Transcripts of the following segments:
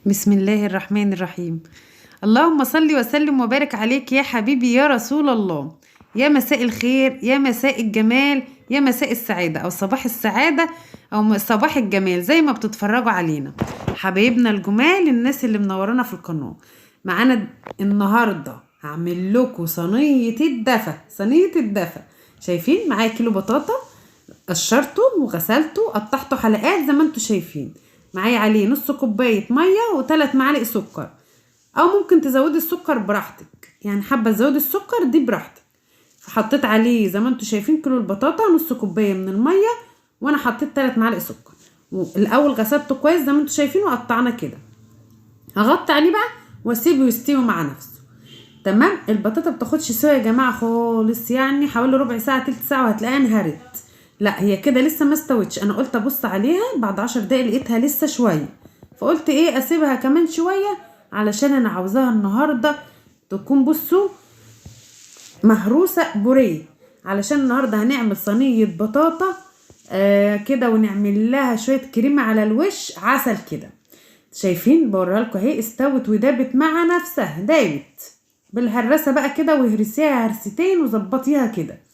بسم الله الرحمن الرحيم. اللهم صل وسلم وبارك عليك يا حبيبي يا رسول الله. يا مساء الخير، يا مساء الجمال، يا مساء السعادة أو صباح السعادة أو صباح الجمال زي ما بتتفرجوا علينا حبايبنا الجمال، الناس اللي منورانا في القناة. معانا النهاردة هعمل لكم صينية الدفا. صينية الدفا شايفين معايا كيلو بطاطا، قشرته وغسلته قطعته حلقات زي ما انتوا شايفين. معايا عليه نص كوبايه ميه و3 معالق سكر، او ممكن تزودي السكر براحتك، يعني حابه تزودي السكر دي براحتك. فحطيت عليه زي ما انتوا شايفين كيلو البطاطا نص كوبايه من الميه، وانا حطيت 3 معالق سكر. الاول غسلته كويس زي ما انتوا شايفين وقطعنا كده. هغطي عليه بقى واسيبه يستوي مع نفسه. تمام. البطاطا بتاخدش سوا يا جماعه خالص، يعني حوالي ربع ساعه تلت ساعه وهتلاقيها انهرت. لا هي كده لسه ما استوتش. انا قلت ابص عليها بعد 10 دقايق لقيتها لسه شويه، فقلت ايه اسيبها كمان شويه علشان انا عاوزاها النهارده تكون بصوا مهروسه بوريه، علشان النهارده هنعمل صينيه بطاطا كده، ونعمل لها شويه كريمه على الوش عسل كده. شايفين بوريها لكم اهي استوت ودابت مع نفسها، دابت بالهرسه بقى كده، وهرسيها هرستين وظبطيها كده.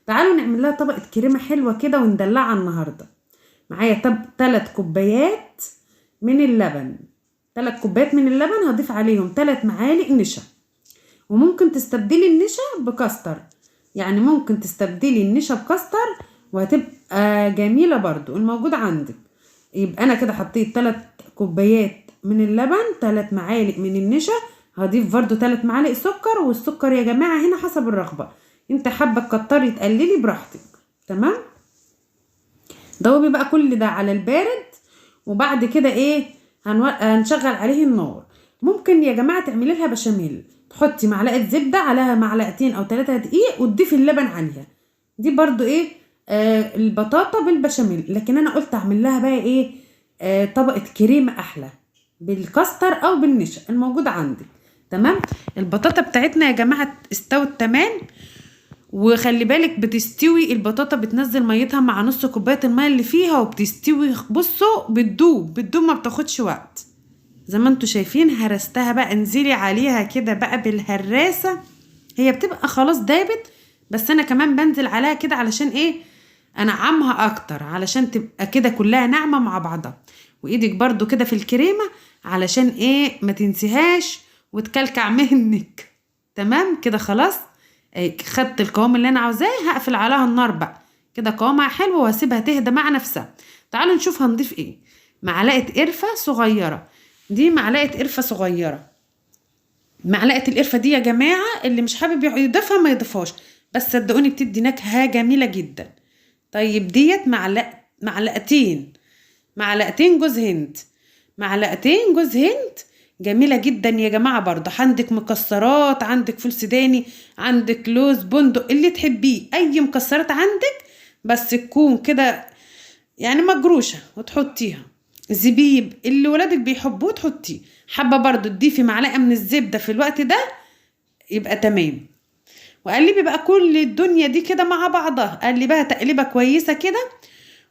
تعالوا نعمل لها طبقه كريمه حلوه كده وندلعها النهارده. معايا 3 كوبايات من اللبن. 3 كوبايات من اللبن هضيف عليهم 3 معالق نشا، وممكن تستبدلي النشا بكاستر، يعني ممكن تستبدلي النشا بكاستر وهتبقى جميله برضو الموجود عندك. يبقى انا كده حطيت 3 كوبايات من اللبن، 3 معالق من النشا، هضيف برضو 3 معالق سكر. والسكر يا جماعه هنا حسب الرغبه، انت حابه تكتري تقللي براحتك. تمام. دوبي بقى كل ده على البارد، وبعد كده ايه هنشغل عليه النار. ممكن يا جماعه تعملي لها بشاميل، تحطي معلقه زبده عليها معلقتين او 3 دقيق وتضيفي اللبن عليها. دي برضو ايه البطاطا بالبشاميل. لكن انا قلت اعمل لها بقى ايه طبقه كريمه احلى بالكاستر او بالنشا الموجود عندك. تمام. البطاطا بتاعتنا يا جماعه استوت تمام، وخلي بالك بتستوي البطاطا بتنزل ميتها مع نص كوبايه الميه اللي فيها وبتستوي. بصوا بتدوب ما بتاخدش وقت زي ما انتوا شايفين. هرستها بقى، انزلي عليها كده بقى بالهراسه، هي بتبقى خلاص دابت، بس انا كمان بنزل عليها كده علشان ايه انعمها اكتر، علشان تبقى كده كلها ناعمه مع بعضها. وايدك برضو كده في الكريمه علشان ايه ما تنسيهاش وتكلكع منك. تمام كده خلاص. خدت القوام اللي انا عاوزاه، هقفل عليها النار بقى كده قوامها حلو وهسيبها تهدى مع نفسها. تعالوا نشوف هنضيف ايه. معلقه قرفه صغيره، دي معلقه قرفه صغيره. معلقه القرفه دي يا جماعه اللي مش حابب يضيفها ما يضيفهاش، بس صدقوني بتدي نكهه جميله جدا. طيب ديت معلقتين جوز هند. معلقتين جوز هند جميله جدا يا جماعه. برضه عندك مكسرات، عندك فول سوداني، عندك لوز بندق، اللي تحبيه اي مكسرات عندك، بس تكون كده يعني مجروشه وتحطيها. زبيب اللي ولادك بيحبوه تحطيه. حابه برضه تضيفي معلقه من الزبده في الوقت ده يبقى تمام. وقلبي بقى كل الدنيا دي كده مع بعضها، قلبها تقليبه كويسه كده.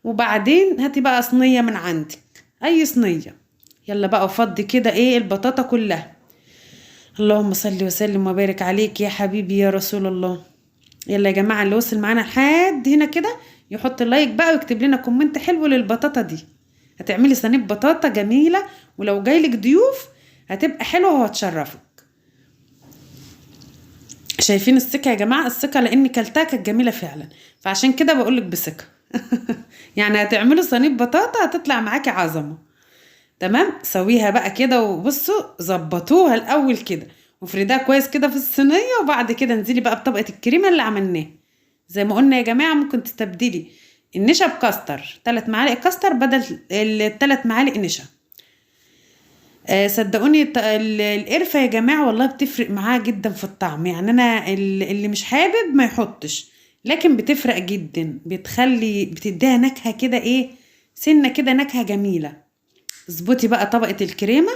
وبعدين هاتي بقى صينيه من عندك، اي صينيه. يلا بقى فضي كده ايه البطاطا كلها. اللهم صل وسلم وبارك عليك يا حبيبي يا رسول الله. يلا يا جماعه اللي وصل معانا لحد هنا كده يحط اللايك بقى ويكتب لنا كومنت حلو للبطاطا دي. هتعملي صينيه بطاطا جميله، ولو جايلك ضيوف هتبقى حلوه وهتشرفك. شايفين الثقه يا جماعه؟ الثقه لاني كلتها كانت جميله فعلا، فعشان كده بقولك بثقه. يعني هتعملوا صينيه بطاطا هتطلع معاكي عظمه. تمام. سويها بقى كده وبصوا ظبطوها الاول كده وفردها كويس كده في الصينيه، وبعد كده انزلي بقى بطبقه الكريمه اللي عملناها. زي ما قلنا يا جماعه ممكن تستبدلي النشا بكاستر، 3 معالق كاستر بدل 3 معالق نشا. صدقوني القرفه يا جماعه والله بتفرق معاها جدا في الطعم. يعني انا اللي مش حابب ما يحطش، لكن بتفرق جدا، بتديها نكهه كده ايه سنه كده نكهه جميله. اظبطي بقى طبقه الكريمه.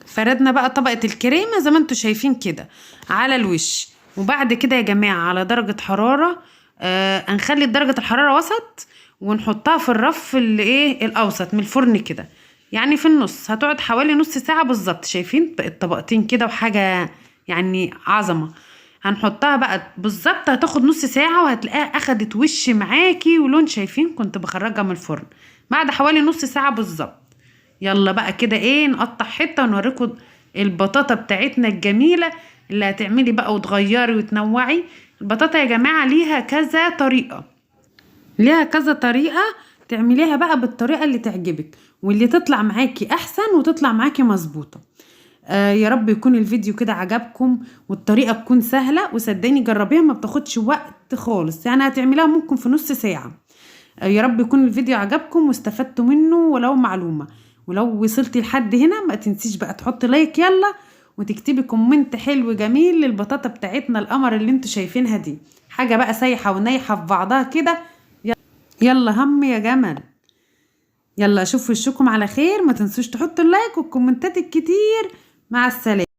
فردنا بقى طبقه الكريمه زي ما انتوا شايفين كده على الوش. وبعد كده يا جماعه على درجه حراره هنخلي درجه الحراره وسط، ونحطها في الرف اللي ايه الاوسط من الفرن كده. يعني في النص، هتقعد حوالي نص ساعة بالظبط. شايفين بقت طبقتين كده وحاجة يعني عظمة. هنحطها بقى بالظبط، هتاخد نص ساعة وهتلاقيها اخدت وش معاكي ولون. شايفين كنت بخرجها من الفرن بعد حوالي نص ساعة بالظبط. يلا بقى كده ايه، نقطع حتة ونوريكم البطاطا بتاعتنا الجميلة اللي هتعملي بقى وتغيري وتنوعي. البطاطا يا جماعة ليها كذا طريقة، ليها كذا طريقة. تعمليها بقى بالطريقة اللي تعجبك واللي تطلع معاكي احسن وتطلع معاكي مظبوطة. يا رب يكون الفيديو كده عجبكم والطريقة تكون سهلة، وصدقيني جربيها ما بتاخدش وقت خالص، يعني هتعمليها ممكن في نص ساعة. يا رب يكون الفيديو عجبكم واستفدتوا منه ولو معلومة. ولو وصلتي لحد هنا ما تنسيش بقى تحطي لايك يلا، وتكتبي كومنت حلو جميل للبطاطا بتاعتنا القمر اللي انتوا شايفينها دي، حاجة بقى سايحة ونايحة في بعضها كده. يلا هم يا جمل. يلا اشوف وشكم على خير، ما تنسوش تحطوا اللايك والكومنتات الكتير. مع السلامة.